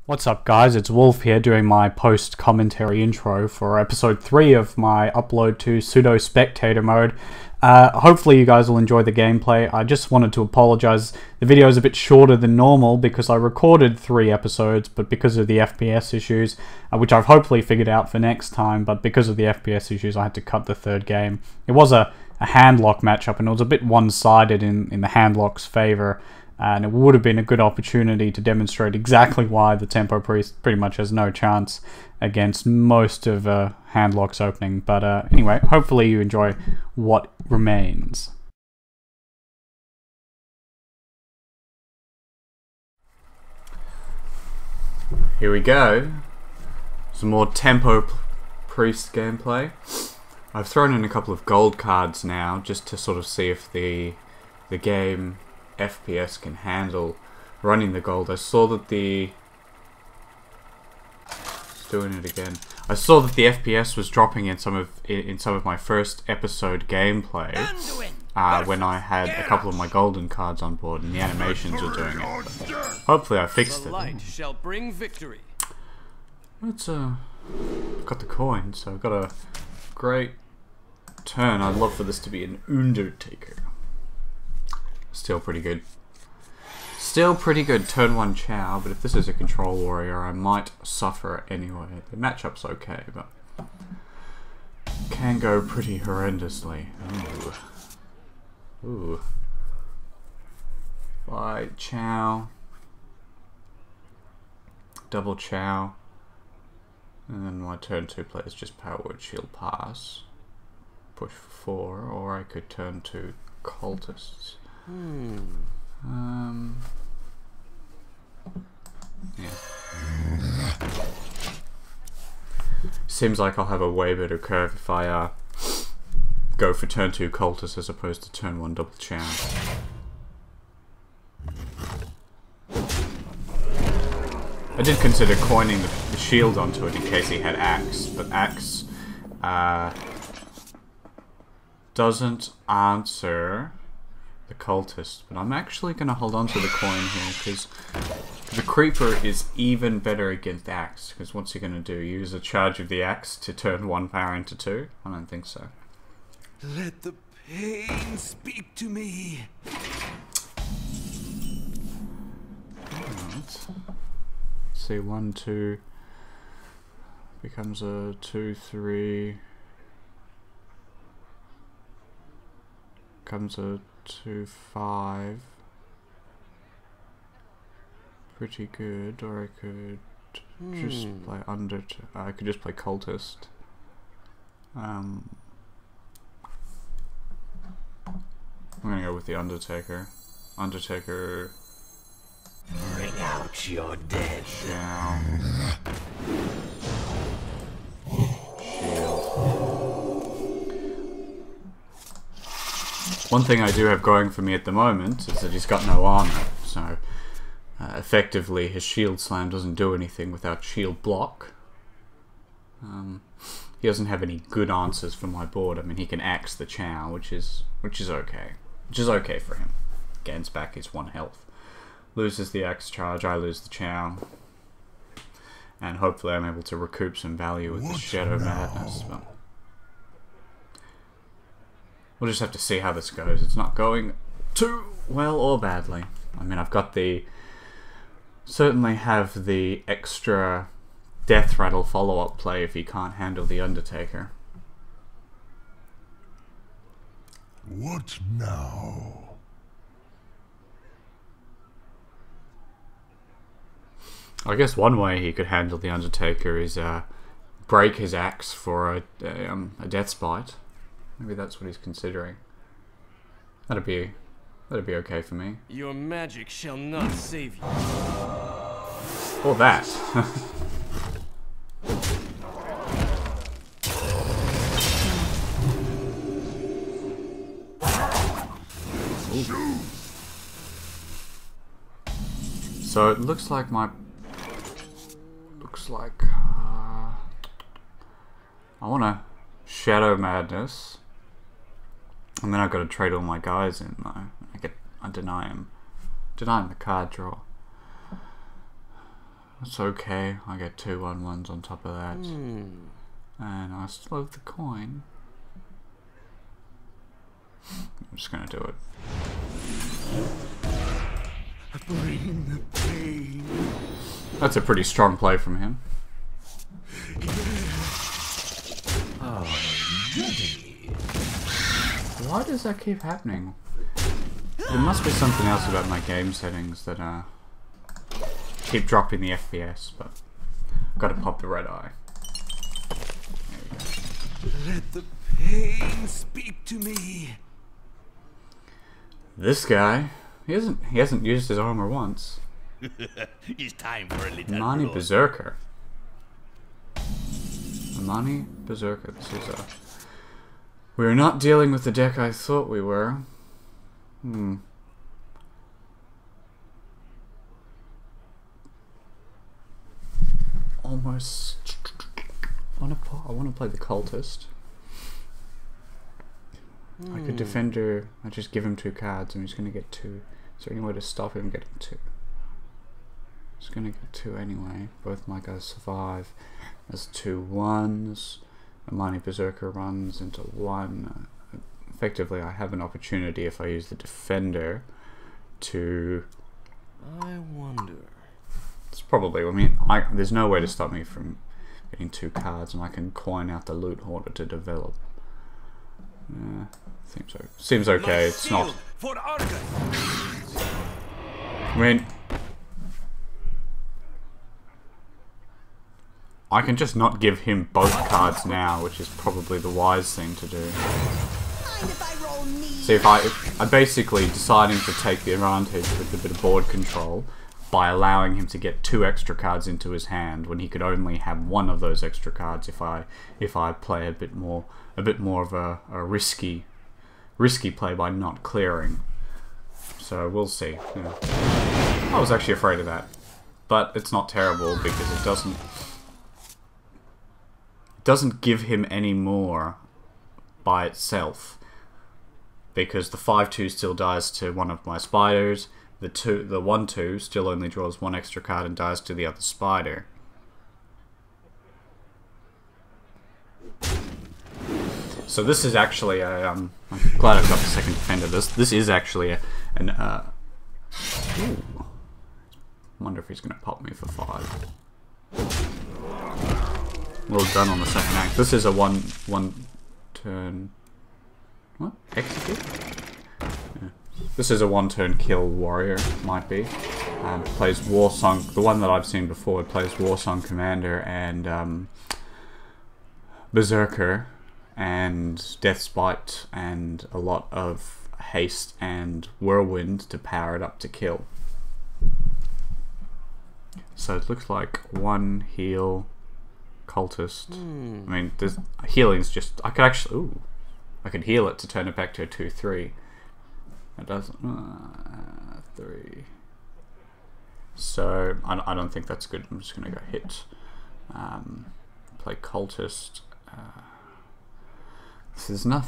What's up guys, it's Wolf here doing my post-commentary intro for episode 3 of my upload to pseudo-spectator mode. Hopefully you guys will enjoy the gameplay. I just wanted to apologize. The video is a bit shorter than normal because I recorded 3 episodes, but because of the FPS issues, which I've hopefully figured out for next time, but because of the FPS issues I had to cut the third game. It was a handlock matchup and it was a bit one-sided in the handlock's favor. And it would have been a good opportunity to demonstrate exactly why the Tempo Priest pretty much has no chance against most of Handlock's opening. But anyway, hopefully you enjoy what remains. Here we go. Some more Tempo Priest gameplay. I've thrown in a couple of gold cards now just to sort of see if the game FPS can handle running the gold. I saw that doing it again. I saw that the FPS was dropping in some of my first episode gameplay when I had a couple of my golden cards on board and the animations were doing it. But hopefully I fixed it. Light shall bring victory. Let's got the coin, so I've got a great turn. I'd love for this to be an Undertaker. Still pretty good. Still pretty good. Turn 1 Chow, but if this is a control warrior, I might suffer anyway. The matchup's okay, but can go pretty horrendously. Ooh. Ooh. Right, Chow. Double Chow. And then my turn 2 play is just Power Word Shield Pass. Push for 4, or I could turn to Cultists. Yeah. Seems like I'll have a way better curve if I go for turn 2 Cultist as opposed to turn 1 Double Chow. I did consider coining the shield onto it in case he had Axe, but Axe doesn't answer the Cultist, but I'm actually going to hold on to the coin here because the Creeper is even better against Axe, because what's he going to do? Use a charge of the Axe to turn 1 power into 2? I don't think so. Let the pain speak to me. Let's see, 1, 2 becomes a 2, 3 becomes a 2, 5. Pretty good, or I could just play I could just play Cultist. I'm gonna go with the Undertaker. Undertaker. Bring out your dead. Chow. Shield. One thing I do have going for me at the moment is that he's got no armor, so effectively his shield slam doesn't do anything without shield block. He doesn't have any good answers for my board. I mean, he can axe the Chow, which is okay. Which is okay for him. Gains back his 1 health. Loses the axe charge, I lose the Chow. And hopefully I'm able to recoup some value with the Shadow Madness. But we'll just have to see how this goes. It's not going too well or badly. I mean, I've got certainly have the extra Death Rattle follow-up play if he can't handle the Undertaker. What now? I guess one way he could handle the Undertaker is break his axe for a Death Spite. Maybe that's what he's considering. That'd be okay for me. Your magic shall not save you. Or that. So it looks like I want to Shadow Madness, and then I've got to trade all my guys in though. I deny him the card draw. It's okay. I get 2 1/1s on top of that. And I still have the coin. I'm just gonna do it. Bring the pain. That's a pretty strong play from him. Why does that keep happening? There must be something else about my game settings that keep dropping the FPS, but I've got to pop the red eye. There we go. Let the pain speak to me. This guy, he hasn't used his armor once. It's time for a little Amani roll. Berserker. Amani Berserker. This is a. We're not dealing with the deck I thought we were. Almost. I want to play the cultist. I could defender. I just give him 2 cards, and he's gonna get 2. Is there any way to stop him getting 2? He's gonna get 2 anyway. Both my guys survive. There's 2 1s. Amani Berserker runs into 1. Effectively, I have an opportunity if I use the defender to. I wonder. It's probably. I mean, there's no way to stop me from getting 2 cards, and I can coin out the loot hoarder to develop. Seems okay. It's not. For Argus. I mean, I can just not give him both cards now, which is probably the wise thing to do. See, if I basically deciding to take the advantage with a bit of board control by allowing him to get 2 extra cards into his hand when he could only have 1 of those extra cards if I play a bit more of a risky play by not clearing. So we'll see. Yeah. I was actually afraid of that, but it's not terrible because it doesn't give him any more by itself, because the 5/2 still dies to one of my spiders. The 1/2 still only draws 1 extra card and dies to the other spider. So this is actually a. I'm glad I've got the second defender. This is actually an. Ooh. Wonder if he's gonna pop me for 5. Well done on the second act. This is a one turn. What? Execute? Yeah. This is a 1-turn kill warrior, might be. Plays Warsong. The one that I've seen before plays Warsong Commander and Berserker and Deathspite and a lot of haste and whirlwind to power it up to kill. So it looks like 1 heal. Cultist. I mean, healing's just. I could actually. Ooh, I could heal it to turn it back to a 2/3. It doesn't. 3. So I don't think that's good. I'm just gonna go hit. Play cultist. There's no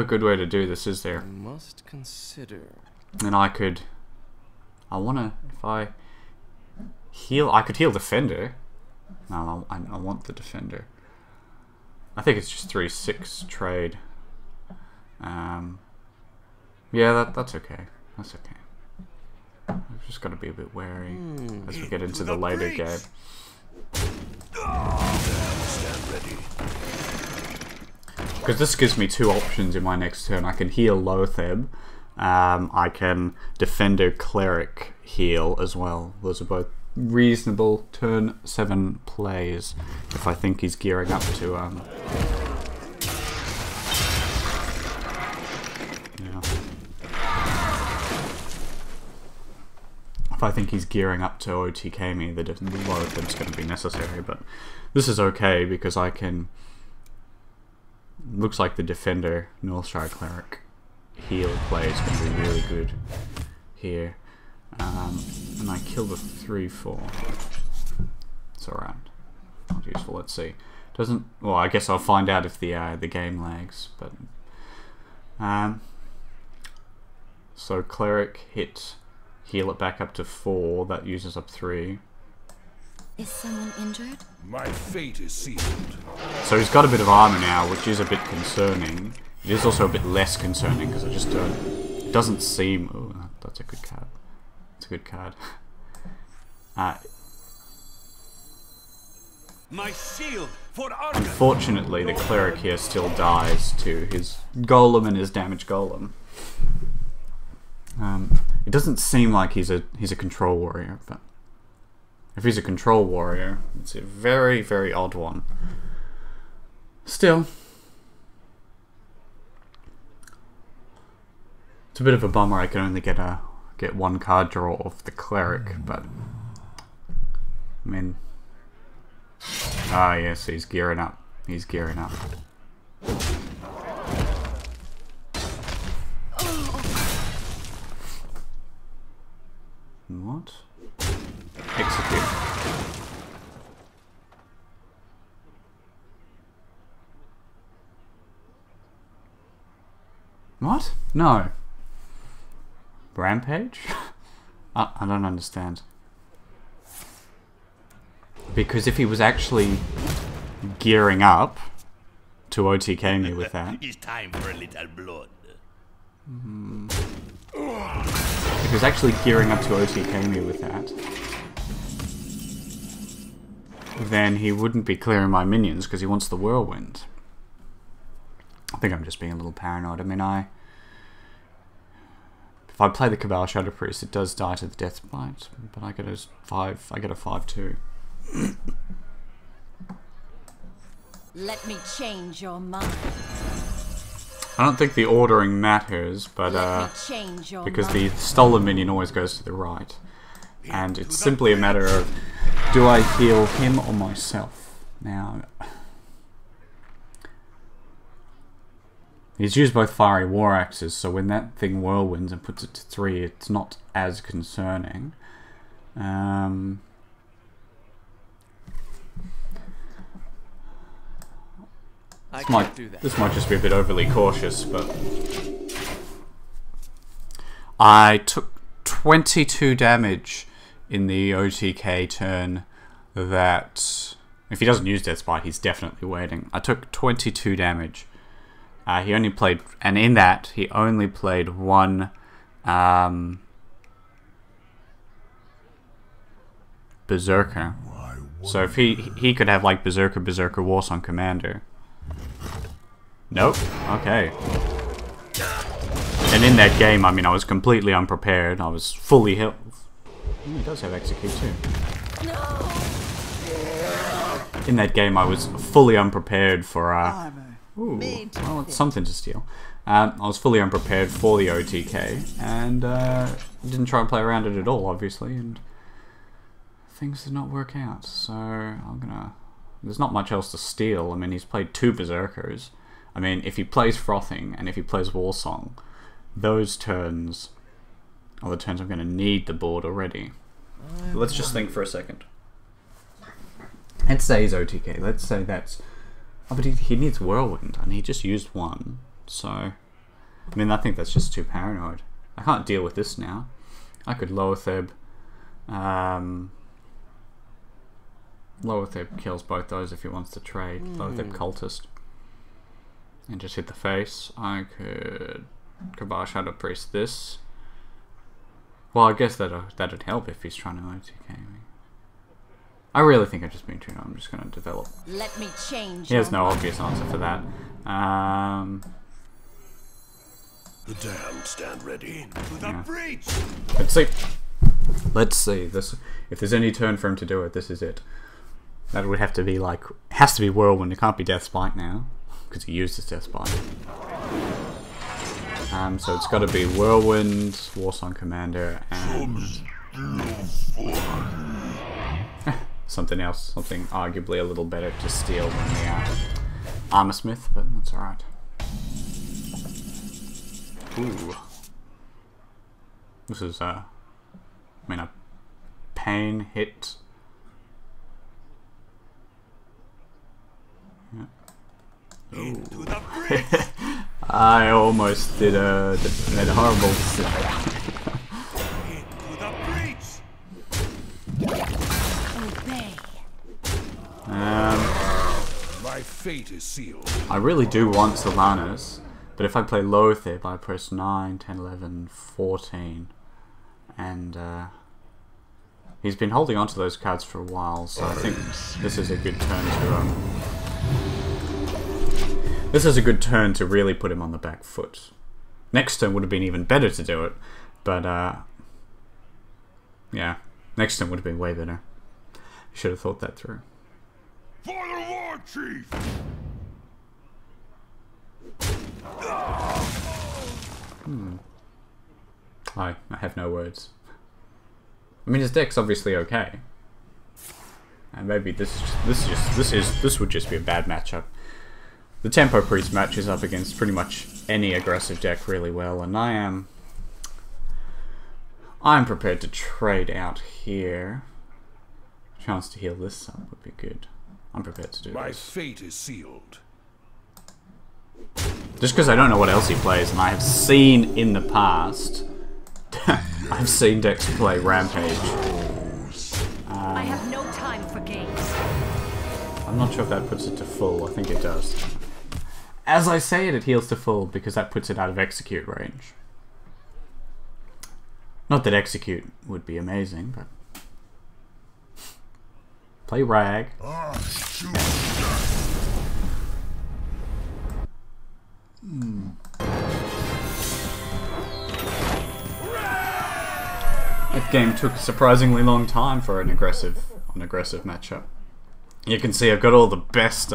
good way to do this, is there? I must consider. And I could. I wanna. If I heal, I could heal defender. No, I want the defender. I think it's just 3/6 trade. Yeah, that's okay. That's okay. I've just got to be a bit wary as we get into the later game. Stand ready. Because this gives me 2 options in my next turn. I can heal Lotheb. I can defender cleric heal as well. Those are both reasonable turn 7 plays if I think he's gearing up to yeah. If I think he's gearing up to OTK me, the Lotheb's going to be necessary, but this is okay because I can. Looks like the defender Northshire cleric heal play is going to be really good here. And I kill the 3/4. It's alright. Not useful. Let's see. Doesn't. Well, I guess I'll find out if the game lags. But so cleric hit, heal it back up to 4. That uses up 3. Is someone injured? My fate is sealed. So he's got a bit of armor now, which is a bit concerning. It is also a bit less concerning because I just don't. It doesn't seem. Oh, that's a good card. It's a good card. My shield for Argon. Unfortunately, the cleric here still dies to his golem and his damaged golem. It doesn't seem like he's a control warrior, but if he's a control warrior, it's a very, very odd one. Still, it's a bit of a bummer I can only get one card draw off the cleric, but I mean, yes, he's gearing up. He's gearing up. What? Execute. What? No. Rampage? I don't understand. Because if he was actually gearing up to OTK me with that... It's time for a little blood. If he was actually gearing up to OTK me with that, then he wouldn't be clearing my minions because he wants the whirlwind. I think I'm just being a little paranoid. I mean, if I play the Cabal Shadow Priest, it does die to the Death Bite, but I get a 5/2. Let me change your mind. I don't think the ordering matters, but because the stolen minion always goes to the right, and it's simply a matter of do I heal him or myself? Now, he's used both fiery war axes, so when that thing whirlwinds and puts it to 3, it's not as concerning. This might just be a bit overly cautious, but I took 22 damage in the OTK turn that, if he doesn't use Death Spite, he's definitely waiting. I took 22 damage. He only played, and in that, he only played one Berserker. So if he could have like Berserker, Warsong Commander. Nope. Okay. And in that game, I mean, I was completely unprepared. I was fully healed. He does have Execute too. In that game, I was fully unprepared for ooh, well, it's something to steal. I was fully unprepared for the OTK, and didn't try and play around it at all, obviously, and things did not work out. So I'm gonna. There's not much else to steal. I mean, he's played 2 Berserkers. I mean, if he plays Frothing and if he plays Warsong, those turns are the turns I'm going to need the board already. But let's just think for a second. Let's say he's OTK. Let's say that's... Oh, but he needs Whirlwind, and he just used 1. So, I mean, I think that's just too paranoid. I can't deal with this now. I could Lower Theb... Lower Theb kills both those if he wants to trade. Lower Theb Cultist. And just hit the face. I could Cabal Shadow Priest this. Well, I guess that'd help if he's trying to OTK me. I really think I've just been too numb. I'm just going to develop. Let me change. There's no obvious answer for that. The damned stand ready to the breach. Let's see. Let's see. This, if there's any turn for him to do it, this is it. That would have to be like, has to be Whirlwind. It can't be Death Spite now, because he used his Death Spite. So it's got to be Whirlwind, Warsong Commander, and something else, something arguably a little better to steal than the Armor Smith, but that's alright. Ooh. This is, I mean, a pain hit. Yeah. Into the breach. I almost did a horrible Into the breach. Obey. fate is sealed. I really do want Sylvanas, but if I play Lothar, I press 9, 10, 11, 14, and he's been holding on to those cards for a while, so I think this is a good turn to this is a good turn to really put him on the back foot. Next turn would have been even better to do it, but yeah, next turn would have been way better. Should have thought that through. For the war chief! I have no words. I mean, his deck's obviously okay, and maybe this would just be a bad matchup. The Tempo Priest matches up against pretty much any aggressive deck really well, and I'm prepared to trade out here. Chance to heal this up would be good. I'm prepared to do My this. fate is sealed. Just because I don't know what else he plays, and I have seen in the past, I've seen decks play Rampage. I have no time for games. I'm not sure if that puts it to full. I think it does. As I say it, it heals to full because that puts it out of execute range. Not that execute would be amazing, but play Rag. That game took a surprisingly long time for an aggressive matchup. You can see I've got all the best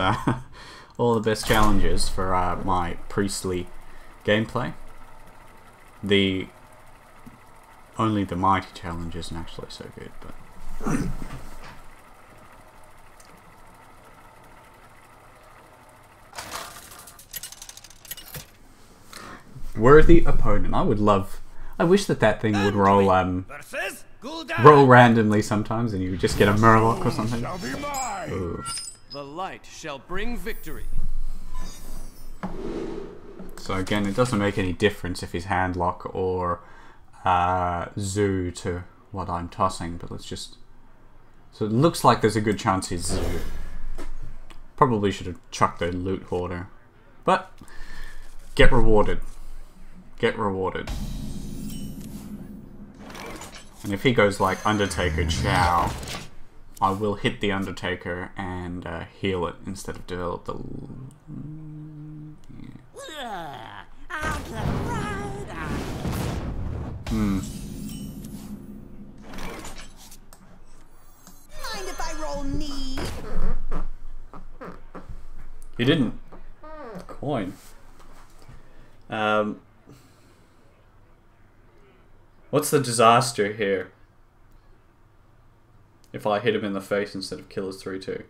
challenges for my priestly gameplay. Only the mighty challenge isn't actually so good, but worthy opponent. I wish that thing would roll roll randomly sometimes, and you would just get a Murloc or something. Ooh. The light shall bring victory. So again, it doesn't make any difference if he's Handlock or Zoo to what I'm tossing, but let's just... So it looks like there's a good chance he's Zoo. Probably should have chucked the Loot Hoarder. But, get rewarded. Get rewarded. And if he goes like Undertaker Chow, I will hit the Undertaker and heal it instead of develop the... Mind if I roll knee? He didn't. Coin. What's the disaster here? If I hit him in the face instead of kill his 3-2.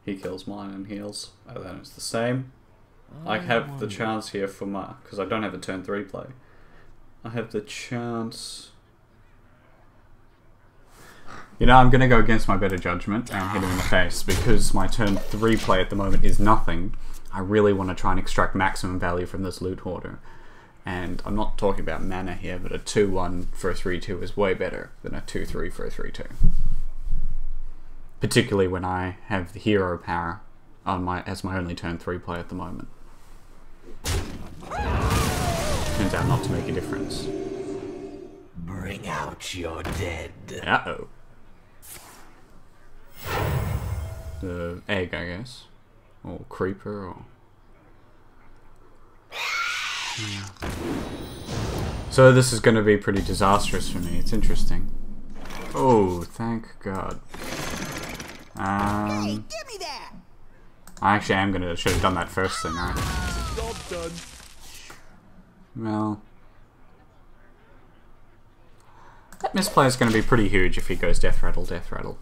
He kills mine and heals. Oh, then it's the same. I have the chance here for my... Because I don't have a turn 3 play. I have the chance... You know, I'm going to go against my better judgment and hit him in the face. Because my turn 3 play at the moment is nothing. I really want to try and extract maximum value from this Loot Hoarder. And I'm not talking about mana here, but a 2-1 for a 3-2 is way better than a 2-3 for a 3-2. Particularly when I have the hero power on as my only turn 3 play at the moment. Turns out not to make a difference. Bring out your dead. Uh-oh. The egg, I guess. Or creeper, or... So this is going to be pretty disastrous for me. It's interesting. Oh, thank God. Hey, give me that! I actually am going to... Should have done that first thing, right? Job done. Well... That misplay is going to be pretty huge if he goes Death Rattle, Death Rattle.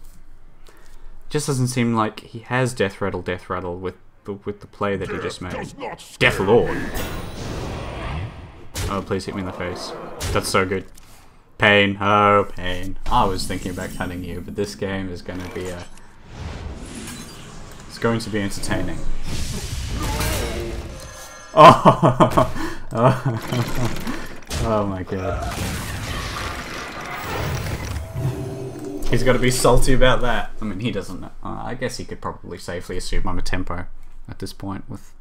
Just doesn't seem like he has Death Rattle, Death Rattle with the play that he just made. Death Lord! Oh, please hit me in the face. That's so good. Pain. Oh, pain. I was thinking about cutting you, but this game is going to be a... It's going to be entertaining. Oh! Oh my God. He's got to be salty about that. I mean, he doesn't know. I guess he could probably safely assume I'm a tempo at this point with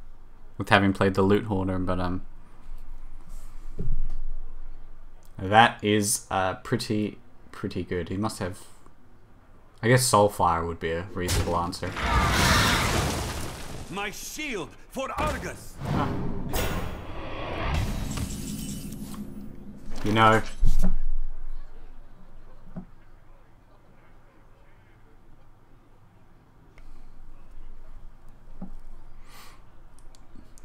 having played the Loot Hoarder, but that is pretty good. He must have. I guess Soulfire would be a reasonable answer. My shield for Argus. You know.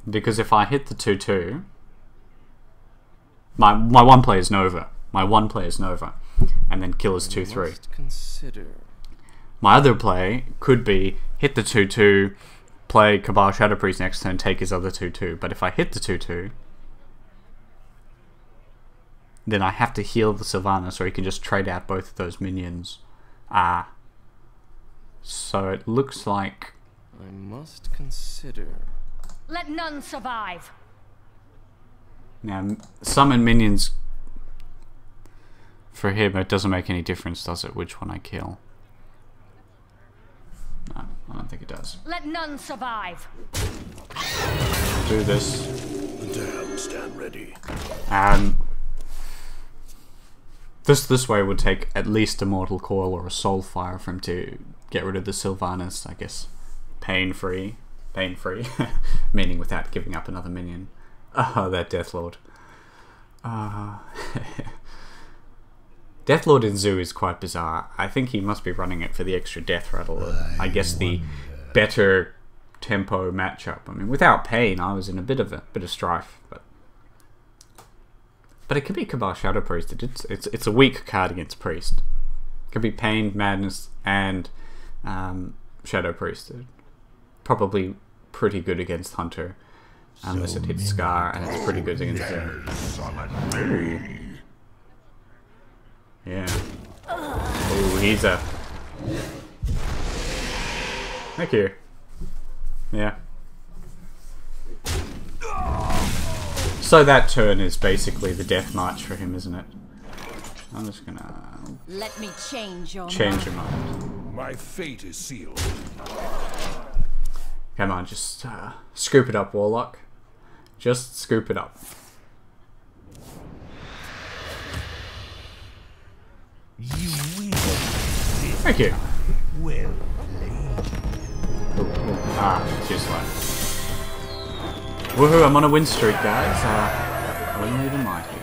Because if I hit the 2/2, my one play is Nova. My one play is Nova, and then kill is 2/3. Consider. My other play could be hit the 2/2, play Cabal Shadow Priest next turn, take his other 2/2. But if I hit the 2/2, then I have to heal the Sylvanas, so he can just trade out both of those minions. So it looks like I must consider. Let none survive. now summon minions for him. It doesn't make any difference, does it? Which one I kill? No, I don't think it does. Let none survive. Do this. Damn, stand ready. This way would take at least a Mortal Coil or a Soulfire for him to get rid of the Sylvanas, I guess. Pain-free. Pain-free. Meaning without giving up another minion. Oh, that Deathlord. Deathlord in Zoo is quite bizarre. I think he must be running it for the extra death rattle. I guess the better tempo matchup. I mean, without Pain, I was in a bit of strife, but it could be Cabal Shadow Priest. It's a weak card against Priest. It could be Pain, Madness, and Shadow Priest. Probably pretty good against Hunter, unless it hits Scar, and it's pretty good against him. Yeah. Oh, he's a. Thank you. Yeah. So that turn is basically the death march for him, isn't it? I'm just gonna Let me change your change mind. your mind. My fate is sealed. Come on, just scoop it up, Warlock. Just scoop it up. You will. Thank you. Well Too slow. Woohoo, I'm on a win streak, guys. Only the mighty.